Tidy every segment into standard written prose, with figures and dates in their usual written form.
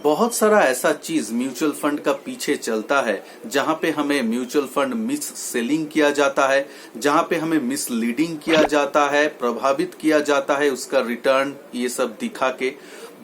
बहुत सारा ऐसा चीज म्यूचुअल फंड का पीछे चलता है जहां पे हमें म्यूचुअल फंड मिस सेलिंग किया जाता है, जहां पे हमें मिसलीडिंग किया जाता है, प्रभावित किया जाता है उसका रिटर्न ये सब दिखा के।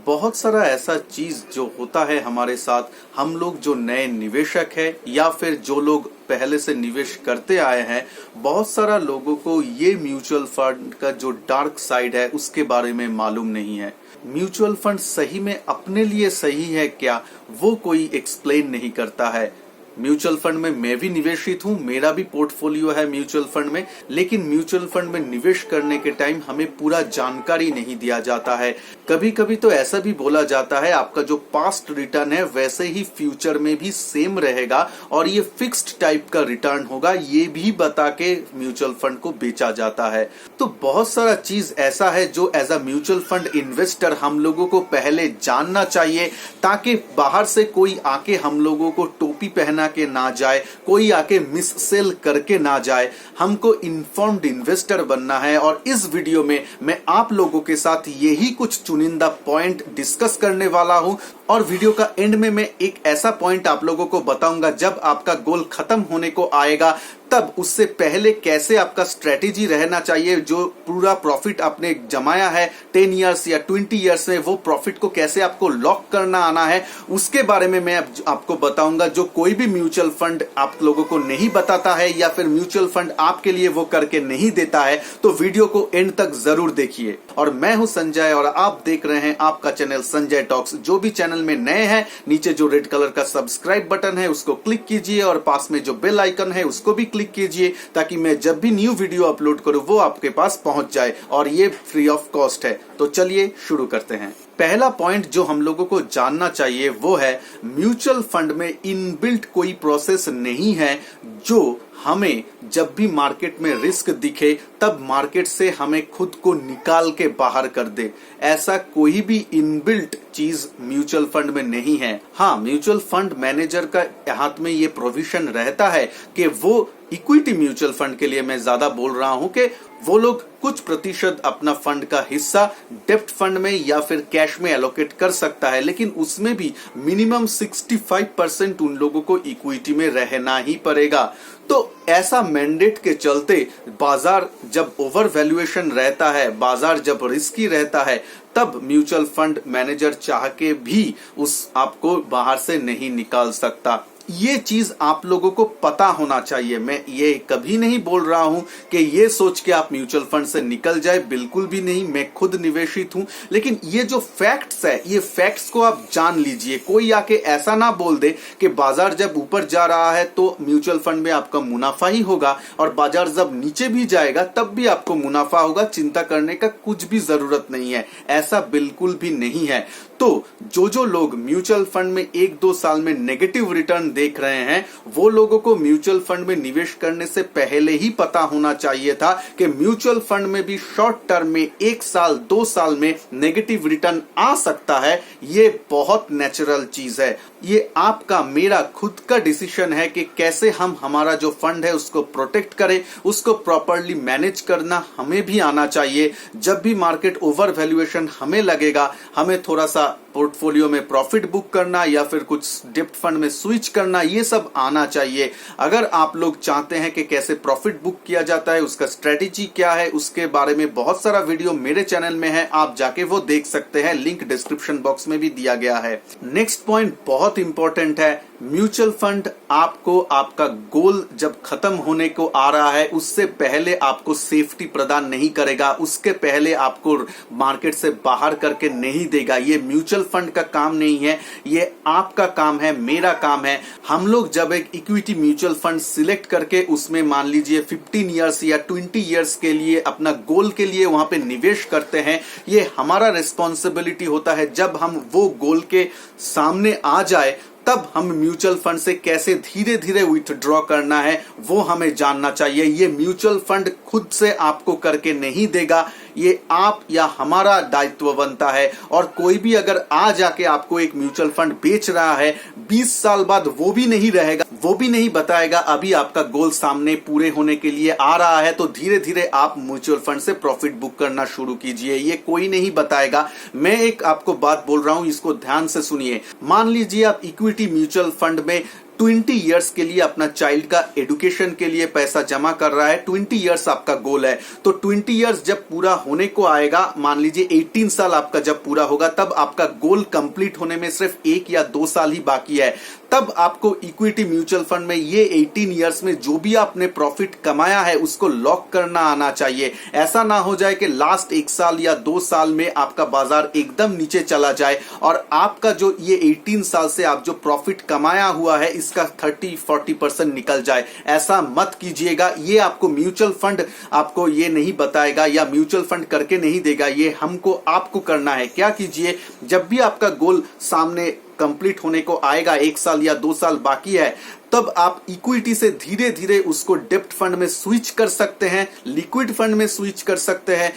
बहुत सारा ऐसा चीज जो होता है हमारे साथ, हम लोग जो नए निवेशक है या फिर जो लोग पहले से निवेश करते आए हैं, बहुत सारा लोगों को ये म्यूचुअल फंड का जो डार्क साइड है उसके बारे में मालूम नहीं है। म्यूचुअल फंड सही में अपने लिए सही है क्या, वो कोई एक्सप्लेन नहीं करता है। म्यूचुअल फंड में मैं भी निवेशित हूं, मेरा भी पोर्टफोलियो है म्यूचुअल फंड में, लेकिन म्यूचुअल फंड में निवेश करने के टाइम हमें पूरा जानकारी नहीं दिया जाता है। कभी कभी तो ऐसा भी बोला जाता है आपका जो पास्ट रिटर्न है वैसे ही फ्यूचर में भी सेम रहेगा और ये फिक्स्ड टाइप का रिटर्न होगा, ये भी बता के म्यूचुअल फंड को बेचा जाता है। तो बहुत सारा चीज ऐसा है जो as a mutual fund investor हम लोगों को पहले जानना चाहिए, ताकि बाहर से कोई आके हम लोगों को टोपी पहना के ना जाए, कोई आके मिस सेल करके ना जाए। हमको इन्फॉर्म्ड इन्वेस्टर बनना है और इस वीडियो में मैं आप लोगों के साथ यही कुछ चुनिंदा पॉइंट डिस्कस करने वाला हूं। और वीडियो का एंड में मैं एक ऐसा पॉइंट आप लोगों को बताऊंगा, जब आपका गोल खत्म होने को आएगा तब उससे पहले कैसे आपका स्ट्रेटेजी रहना चाहिए, जो पूरा प्रॉफिट आपने जमाया है 10 इयर्स या 20 इयर्स में, वो प्रॉफिट को कैसे आपको लॉक करना आना है, उसके बारे में मैं आपको बताऊंगा, जो कोई भी म्यूचुअल फंड आप लोगों को नहीं बताता है या फिर म्यूचुअल फंड आपके लिए वो करके नहीं देता है। तो वीडियो को एंड तक जरूर देखिए। और मैं हूं संजय और आप देख रहे हैं आपका चैनल संजय टॉक्स। जो भी चैनल में नए हैं, नीचे जो रेड कलर का सब्सक्राइब बटन है उसको क्लिक कीजिए और पास में जो बेल आइकन है उसको भी क्लिक कीजिए, ताकि मैं जब भी न्यू वीडियो अपलोड करूं वो आपके पास पहुंच जाए, और ये फ्री ऑफ कॉस्ट है। तो चलिए शुरू करते हैं। पहला पॉइंट जो हम लोगों को जानना चाहिए वो है, म्यूचुअल फंड में इनबिल्ट कोई प्रोसेस नहीं है जो हमें जब भी मार्केट में रिस्क दिखे तब मार्केट से हमें खुद को निकाल के बाहर कर दे। ऐसा कोई भी इनबिल्ट चीज म्यूचुअल फंड में नहीं है। हाँ, म्यूचुअल फंड मैनेजर का हाथ में ये प्रोविजन रहता है कि वो इक्विटी म्यूचुअल फंड के लिए मैं ज्यादा बोल रहा हूं कि वो लोग कुछ प्रतिशत अपना फंड का हिस्सा डेप्ट फंड में या फिर कैश में एलोकेट कर सकता है, लेकिन उसमें भी मिनिमम 65% उन लोगों को इक्विटी में रहना ही पड़ेगा। तो ऐसा मैंडेट के चलते बाजार जब ओवर वैल्यूएशन रहता है, बाजार जब रिस्की रहता है, तब म्यूचुअल फंड मैनेजर चाह के भी उस आपको बाहर से नहीं निकाल सकता। ये चीज आप लोगों को पता होना चाहिए। मैं ये कभी नहीं बोल रहा हूं कि ये सोच के आप म्यूचुअल फंड से निकल जाए, बिल्कुल भी नहीं। मैं खुद निवेशित हूं, लेकिन ये जो फैक्ट्स है, ये फैक्ट्स को आप जान लीजिए। कोई आके ऐसा ना बोल दे कि बाजार जब ऊपर जा रहा है तो म्यूचुअल फंड में आपका मुनाफा ही होगा और बाजार जब नीचे भी जाएगा तब भी आपको मुनाफा होगा, चिंता करने का कुछ भी जरूरत नहीं है। ऐसा बिल्कुल भी नहीं है। तो जो लोग म्यूचुअल फंड में 1-2 साल में नेगेटिव रिटर्न देख रहे हैं, वो लोगों को म्यूचुअल फंड में निवेश करने से पहले ही पता होना चाहिए था कि म्यूचुअल फंड में भी शॉर्ट टर्म में 1 साल 2 साल में नेगेटिव रिटर्न आ सकता है। ये बहुत नेचुरल चीज है। ये आपका मेरा खुद का डिसीजन है कि कैसे हम हमारा जो फंड है उसको प्रोटेक्ट करें, उसको प्रॉपरली मैनेज करना हमें भी आना चाहिए। जब भी मार्केट ओवर वैल्यूएशन हमें लगेगा, हमें थोड़ा सा पोर्टफोलियो में प्रॉफिट बुक करना या फिर कुछ डेप्ट फंड में स्विच करना, ये सब आना चाहिए। अगर आप लोग चाहते हैं कि कैसे प्रॉफिट बुक किया जाता है, उसका स्ट्रेटेजी क्या है, उसके बारे में बहुत सारा वीडियो मेरे चैनल में है, आप जाके वो देख सकते हैं, लिंक डिस्क्रिप्शन बॉक्स में भी दिया गया है। नेक्स्ट पॉइंट बहुत इंपॉर्टेंट है। म्यूचुअल फंड आपको आपका गोल जब खत्म होने को आ रहा है उससे पहले आपको सेफ्टी प्रदान नहीं करेगा, उसके पहले आपको मार्केट से बाहर करके नहीं देगा। ये म्यूचुअल फंड का काम नहीं है, ये आपका काम है, मेरा काम है। हम लोग जब एक इक्विटी म्यूचुअल फंड सिलेक्ट करके उसमें मान लीजिए 15 इयर्स या 20 इयर्स के लिए अपना गोल के लिए वहां पे निवेश करते हैं, ये हमारा रिस्पॉन्सिबिलिटी होता है। जब हम वो गोल के सामने आ जाए तब हम म्यूचुअल फंड से कैसे धीरे धीरे विथड्रॉ करना है वो हमें जानना चाहिए। ये म्यूचुअल फंड खुद से आपको करके नहीं देगा, ये आप या हमारा दायित्व बनता है। और कोई भी अगर आज आके आपको एक म्यूचुअल फंड बेच रहा है, 20 साल बाद वो भी नहीं रहेगा वो भी नहीं बताएगा। अभी आपका गोल सामने पूरे होने के लिए आ रहा है तो धीरे धीरे आप म्यूचुअल फंड से प्रॉफिट बुक करना शुरू कीजिए, ये कोई नहीं बताएगा। मैं एक आपको बात बोल रहा हूं, इसको ध्यान से सुनिए। मान लीजिए आप इक्विटी म्यूचुअल फंड में 20 इयर्स के लिए अपना चाइल्ड का एजुकेशन के लिए पैसा जमा कर रहा है। 20 इयर्स आपका गोल है, तो 20 इयर्स जब पूरा होने को आएगा, मान लीजिए 18 साल आपका जब पूरा होगा, तब आपका गोल कंप्लीट होने में सिर्फ 1 या 2 साल ही बाकी है। तब आपको इक्विटी म्यूचुअल फंड में ये 18 इयर्स में जो भी आपने प्रॉफिट कमाया है उसको लॉक करना आना चाहिए। ऐसा ना हो जाए कि लास्ट 1 साल या 2 साल में आपका बाजार एकदम नीचे चला जाए और आपका जो ये 18 साल से आप जो प्रॉफिट कमाया हुआ है इसका 30-40% निकल जाए। ऐसा मत कीजिएगा। ये आपको म्यूचुअल फंड आपको ये नहीं बताएगा या म्यूचुअल फंड करके नहीं देगा, ये हमको आपको करना है। क्या कीजिए, जब भी आपका गोल सामने कंप्लीट होने को आएगा, 1 साल या 2 साल बाकी है, तब आप इक्विटी से धीरे धीरे उसको डेब्ट फंड में स्विच कर सकते हैं, लिक्विड फंड में स्विच कर सकते हैं।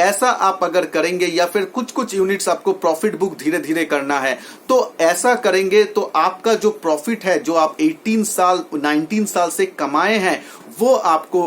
ऐसा आप अगर करेंगे या फिर कुछ कुछ यूनिट्स आपको प्रॉफिट बुक धीरे धीरे करना है, तो ऐसा करेंगे तो आपका जो प्रॉफिट है जो आप 18 साल 19 साल से कमाए हैं वो आपको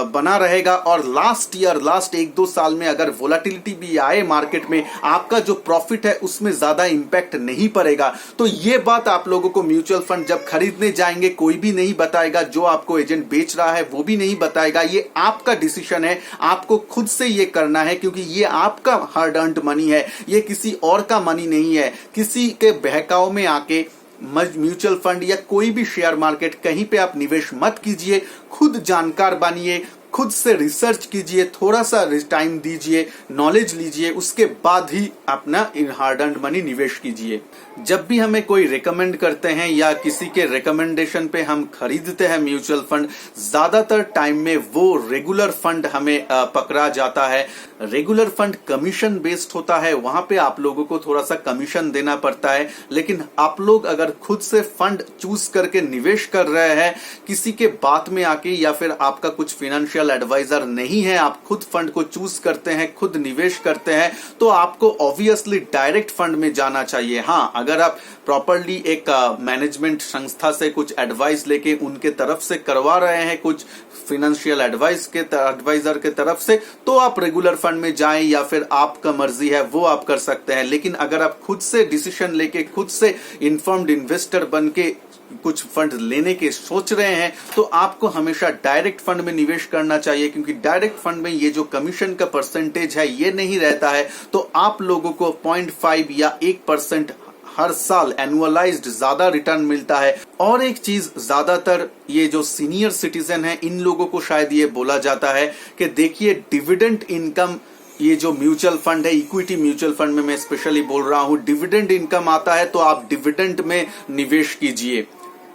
बना रहेगा। और लास्ट 1-2 साल में अगर वोलेटिलिटी भी आए मार्केट में, आपका जो प्रॉफिट है उसमें ज्यादा इंपैक्ट नहीं पड़ेगा। तो ये बात आप लोगों को म्यूचुअल फंड जब खरीदने जाएंगे कोई भी नहीं बताएगा, जो आपको एजेंट बेच रहा है वो भी नहीं बताएगा। ये आपका डिसीजन है, आपको खुद से ये करना है, क्योंकि ये आपका हार्ड अर्न्ड मनी है, ये किसी और का मनी नहीं है। किसी के बहकाव में आके म्यूचुअल फंड या कोई भी शेयर मार्केट कहीं पे आप निवेश मत कीजिए। खुद जानकार बनिए, खुद से रिसर्च कीजिए, थोड़ा सा टाइम दीजिए, नॉलेज लीजिए, उसके बाद ही अपना हार्ड अर्न्ड मनी निवेश कीजिए। जब भी हमें कोई रिकमेंड करते हैं या किसी के रिकमेंडेशन पे हम खरीदते हैं म्यूचुअल फंड, ज्यादातर टाइम में वो रेगुलर फंड हमें पकड़ा जाता है। रेगुलर फंड कमीशन बेस्ड होता है, वहां पे आप लोगों को थोड़ा सा कमीशन देना पड़ता है। लेकिन आप लोग अगर खुद से फंड चूज करके निवेश कर रहे हैं, किसी के बात में आके या फिर आपका कुछ फाइनेंशियल एडवाइजर नहीं है, आप खुद फंड को चूज करते हैं, खुद निवेश करते हैं, तो आपको ऑब्वियसली डायरेक्ट फंड में जाना चाहिए। हाँ, अगर आप प्रॉपरली एक मैनेजमेंट संस्था से कुछ एडवाइस लेके उनके तरफ से करवा रहे हैं, कुछ फाइनेंशियल एडवाइजर के तरफ से, तो आप रेगुलर फंड में जाएं या फिर आपका मर्जी है वो आप कर सकते हैं। लेकिन अगर आप खुद से डिसीजन लेके, खुद से इन्फॉर्म्ड इन्वेस्टर बन के कुछ फंड लेने के सोच रहे हैं, तो आपको हमेशा डायरेक्ट फंड में निवेश करना चाहिए, क्योंकि डायरेक्ट फंड में ये जो कमीशन का परसेंटेज है ये नहीं रहता है। तो आप लोगों को 0.5 या 1% हर साल एनुअलाइज्ड ज्यादा रिटर्न मिलता है। और एक चीज, ज्यादातर ये जो सीनियर सिटीजन है इन लोगों को शायद ये बोला जाता है कि देखिए डिविडेंड इनकम, ये जो म्यूचुअल फंड है, इक्विटी म्यूचुअल फंड में मैं स्पेशली बोल रहा हूं, डिविडेंड इनकम आता है तो आप डिविडेंड में निवेश कीजिए।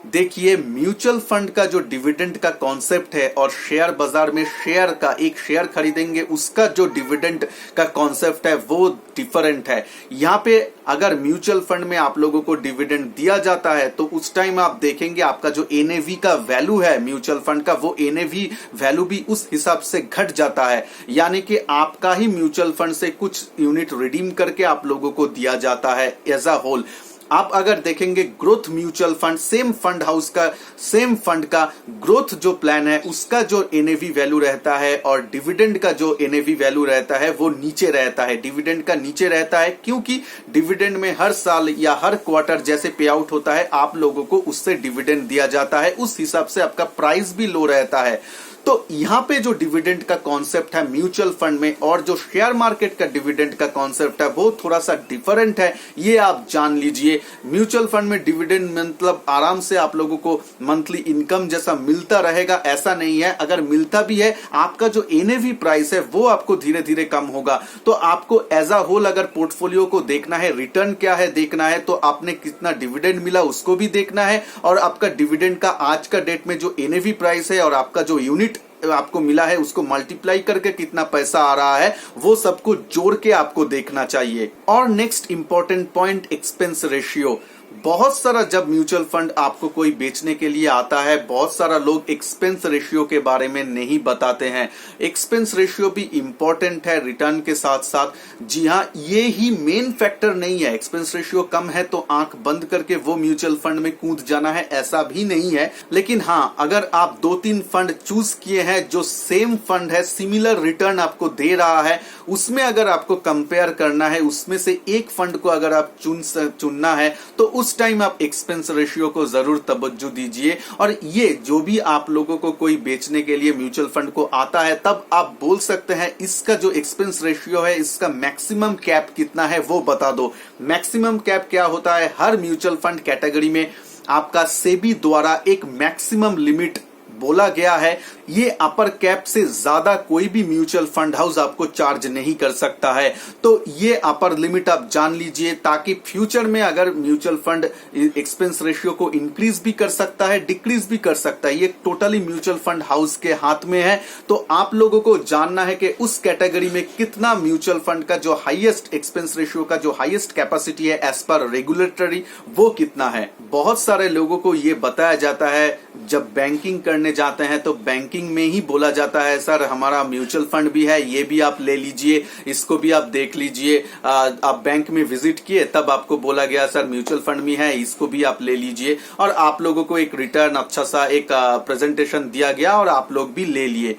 देखिए, म्यूचुअल फंड का जो डिविडेंड का कॉन्सेप्ट है और शेयर बाजार में शेयर का, एक शेयर खरीदेंगे उसका जो डिविडेंड का कॉन्सेप्ट है वो डिफरेंट है। यहाँ पे अगर म्यूचुअल फंड में आप लोगों को डिविडेंड दिया जाता है तो उस टाइम आप देखेंगे आपका जो एनएवी का वैल्यू है म्यूचुअल फंड का, वो एनएवी वैल्यू भी उस हिसाब से घट जाता है। यानी कि आपका ही म्यूचुअल फंड से कुछ यूनिट रिडीम करके आप लोगों को दिया जाता है एज अ होल। आप अगर देखेंगे growth mutual fund, same fund house का, सेम फंड का ग्रोथ जो प्लान है उसका जो एनएवी वैल्यू रहता है और डिविडेंड का जो एनएवी वैल्यू रहता है वो नीचे रहता है, डिविडेंड का नीचे रहता है, क्योंकि डिविडेंड में हर साल या हर क्वार्टर जैसे पे आउट होता है आप लोगों को उससे डिविडेंड दिया जाता है, उस हिसाब से आपका प्राइस भी लो रहता है। तो यहाँ पे जो डिविडेंड का कॉन्सेप्ट है म्यूचुअल फंड में और जो शेयर मार्केट का डिविडेंड का कॉन्सेप्ट है वो थोड़ा सा डिफरेंट है, ये आप जान लीजिए। म्यूचुअल फंड में डिविडेंड मतलब आराम से आप लोगों को मंथली इनकम जैसा मिलता रहेगा, ऐसा नहीं है। अगर मिलता भी है, आपका जो एनएवी प्राइस है वो आपको धीरे धीरे कम होगा। तो आपको एज अ होल अगर पोर्टफोलियो को देखना है, रिटर्न क्या है देखना है, तो आपने कितना डिविडेंड मिला उसको भी देखना है और आपका डिविडेंड का आज का डेट में जो एनएवी प्राइस है और आपका जो यूनिट आपको मिला है उसको मल्टीप्लाई करके कितना पैसा आ रहा है, वो सब कुछ जोड़ के आपको देखना चाहिए। और next important point, expense ratio. बहुत सारा जब म्यूचुअल फंड आपको कोई बेचने के लिए आता है, बहुत सारा लोग एक्सपेंस रेशियो के बारे में नहीं बताते हैं। एक्सपेंस रेशियो भी इंपॉर्टेंट है रिटर्न के साथ साथ। जी हाँ, ये ही मेन फैक्टर नहीं है। एक्सपेंस रेशियो कम है तो आंख बंद करके वो म्यूचुअल फंड में कूद जाना है, ऐसा भी नहीं है। लेकिन हाँ, अगर आप 2-3 फंड चूज किए हैं जो सेम फंड है, सिमिलर रिटर्न आपको दे रहा है, उसमें अगर आपको कंपेयर करना है, उसमें से एक फंड को अगर आप चुनना है तो उस टाइम आप एक्सपेंस रेशियो को जरूर तवज्जो दीजिए। और ये जो भी आप लोगों को कोई बेचने के लिए म्यूचुअल फंड को आता है, तब आप बोल सकते हैं इसका जो एक्सपेंस रेशियो है, इसका मैक्सिमम कैप कितना है वो बता दो। मैक्सिमम कैप क्या होता है? हर म्यूचुअल फंड कैटेगरी में आपका सेबी द्वारा एक मैक्सिमम लिमिट बोला गया है। ये अपर कैप से ज्यादा कोई भी म्यूचुअल फंड हाउस आपको चार्ज नहीं कर सकता है। तो ये अपर लिमिट आप जान लीजिए, ताकि फ्यूचर में अगर म्यूचुअल फंड एक्सपेंस रेशियो को इंक्रीज भी कर सकता है, डिक्रीज भी कर सकता है, ये टोटली म्यूचुअल फंड हाउस के हाथ में है। तो आप लोगों को जानना है कि उस कैटेगरी में कितना म्यूचुअल फंड का जो हाईएस्ट एक्सपेंस रेशियो का जो हाईएस्ट कैपेसिटी है एज पर रेगुलेटरी, वो कितना है। बहुत सारे लोगों को ये बताया जाता है, जब बैंकिंग करने जाते हैं तो बैंकिंग में ही बोला जाता है सर हमारा म्यूचुअल फंड भी है, ये भी आप ले लीजिए, इसको भी आप देख लीजिए। आप बैंक में विजिट किए तब आपको बोला गया सर म्यूचुअल फंड भी है, इसको भी आप ले लीजिए, और आप लोगों को एक रिटर्न अच्छा सा एक प्रेजेंटेशन दिया गया और आप लोग भी ले लिए।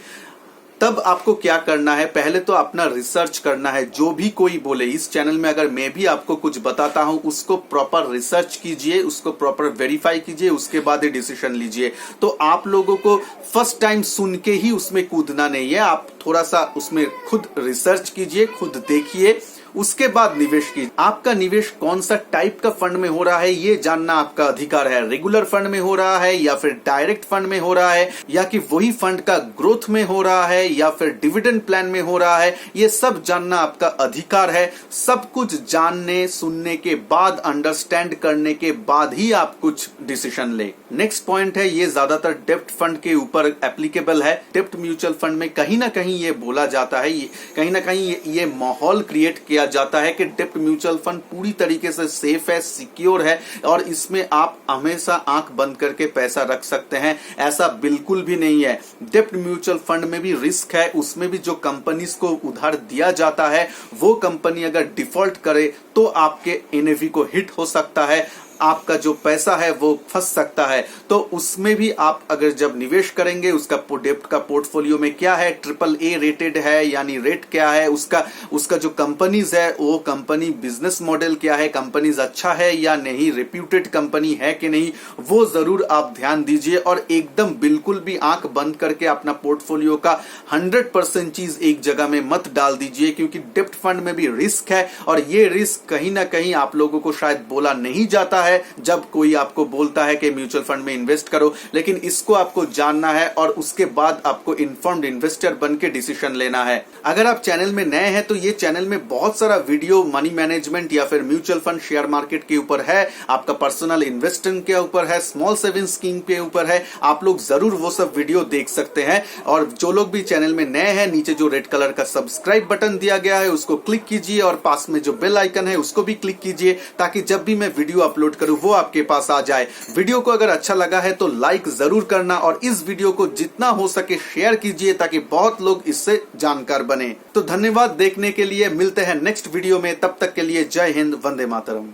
तब आपको क्या करना है? पहले तो अपना रिसर्च करना है। जो भी कोई बोले, इस चैनल में अगर मैं भी आपको कुछ बताता हूं, उसको प्रॉपर रिसर्च कीजिए, उसको प्रॉपर वेरीफाई कीजिए, उसके बाद ही डिसीजन लीजिए। तो आप लोगों को फर्स्ट टाइम सुन के ही उसमें कूदना नहीं है, आप थोड़ा सा उसमें खुद रिसर्च कीजिए, खुद देखिए, उसके बाद निवेश कीजिए। आपका निवेश कौन सा टाइप का फंड में हो रहा है ये जानना आपका अधिकार है। रेगुलर फंड में हो रहा है या फिर डायरेक्ट फंड में हो रहा है, या कि वही फंड का ग्रोथ में हो रहा है या फिर डिविडेंड प्लान में हो रहा है, ये सब जानना आपका अधिकार है। सब कुछ जानने सुनने के बाद, अंडरस्टैंड करने के बाद ही आप कुछ डिसीजन ले। नेक्स्ट पॉइंट है, ये ज्यादातर डेप्ट फंड के ऊपर एप्लीकेबल है। डेप्ट म्यूचुअल फंड में कहीं ना कहीं ये बोला जाता है, कहीं ना कहीं ये माहौल क्रिएट किया जाता है कि डेप्ट म्यूचुअल फंड पूरी तरीके से सेफ है, सिक्योर है, और इसमें आप हमेशा आंख बंद करके पैसा रख सकते हैं। ऐसा बिल्कुल भी नहीं है। डेप्ट म्यूचुअल फंड में भी रिस्क है। उसमें भी जो कंपनीज को उधार दिया जाता है, वो कंपनी अगर डिफॉल्ट करे तो आपके एनएवी को हिट हो सकता है, आपका जो पैसा है वो फंस सकता है। तो उसमें भी आप अगर जब निवेश करेंगे, उसका डेप्ट का पोर्टफोलियो में क्या है, AAA रेटेड है, यानी रेट क्या है, उसका जो कंपनीज है वो कंपनी बिजनेस मॉडल क्या है, कंपनीज अच्छा है या नहीं, रेप्यूटेड कंपनी है कि नहीं, वो जरूर आप ध्यान दीजिए। और एकदम बिल्कुल भी आंख बंद करके अपना पोर्टफोलियो का 100% चीज एक जगह में मत डाल दीजिए, क्योंकि डेप्ट फंड में भी रिस्क है, और ये रिस्क कहीं ना कहीं आप लोगों को शायद बोला नहीं जाता है जब कोई आपको बोलता है कि म्यूचुअल फंड में इन्वेस्ट करो। लेकिन इसको आपको जानना है और उसके बाद आपको इन्फॉर्म्ड इन्वेस्टर बन के डिसीजन लेना है। अगर आप चैनल में नए हैं तो ये चैनल में बहुत सारा वीडियो मनी मैनेजमेंट या फिर म्यूचुअल फंड, शेयर मार्केट के ऊपर है, आपका पर्सनल इन्वेस्टिंग के ऊपर है, स्मॉल सेविंग स्कीम के ऊपर है। आप लोग जरूर वो सब वीडियो देख सकते हैं। और जो लोग भी चैनल में नए हैं, नीचे जो रेड कलर का सब्सक्राइब बटन दिया गया है उसको क्लिक कीजिए, और पास में जो बेल आइकन है उसको भी क्लिक कीजिए, ताकि जब भी मैं वीडियो अपलोड करूं वो आपके पास आ जाए। वीडियो को अगर अच्छा लगा है तो लाइक जरूर करना, और इस वीडियो को जितना हो सके शेयर कीजिए, ताकि बहुत लोग इससे जानकार बने। तो धन्यवाद देखने के लिए। मिलते हैं नेक्स्ट वीडियो में, तब तक के लिए जय हिंद, वंदे मातरम।